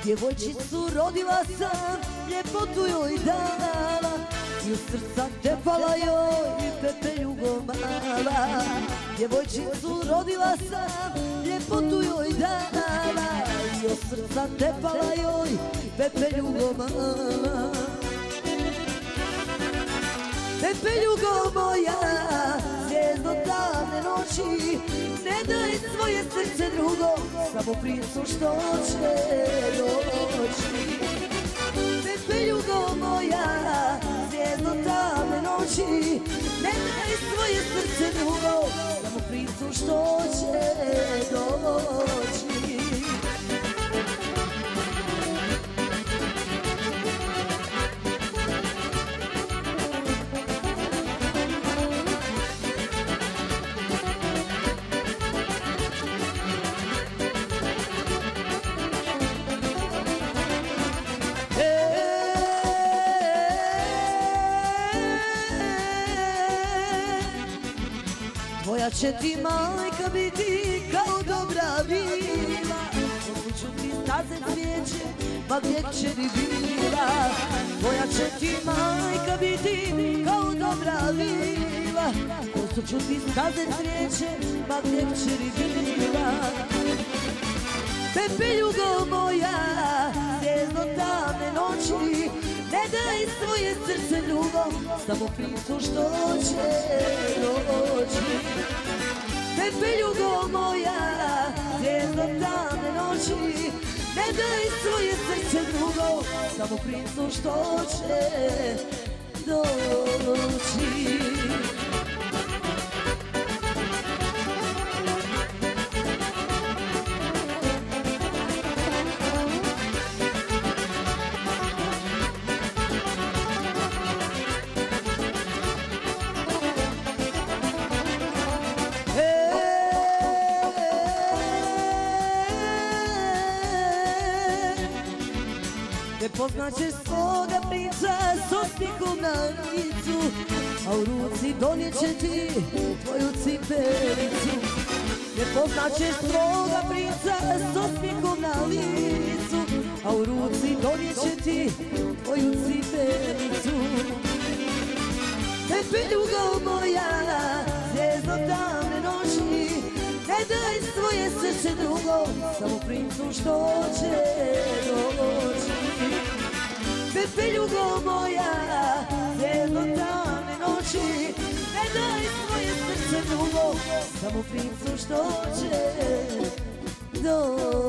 Djevojčicu rodila sam, ljepotu joj dala i u srca tepala joj pepeljugo mala. Djevojčicu rodila sam, ljepotu joj dala i u srca tepala joj pepeljugo mala. Pepeljugo moja, zvijezdo tamne noći, ne daj svoje srce drugom, samo princu što će doći. Pepeljugo moja, zvijezdo tamne noći, ne daj svoje srce drugom, samo princu što će doći. Tvoja će ti majka biti kao dobra vila, posluću ti staze cvijeće, ma gdje kćeri bila. Tvoja će ti majka biti kao dobra vila, posluću ti staze cvijeće, ma gdje kćeri bila. Pepeljugo moja, zvijezdo tamne noći, ne daj svoje srce drugom, samo princu što će doći. Pepeljugo moja, zvijezdo tamne noći, ne daj svoje srce drugom, samo princu što će doći. Ne poznaćeš svoga princa s osmijehom na licu, a u ruci donijet će ti tvoju cipelicu. Ne poznaćeš svoga princa s osmijehom na licu, a u ruci donijet će ti tvoju cipelicu. Pepeljugo moja, zvijezdo tamne noći, ne daj svoje srce drugom, samo princu što će doći. Pepeljugo moja, zvijezdo tamne noći, ne daj svoje srce drugom, samo princu što će doći.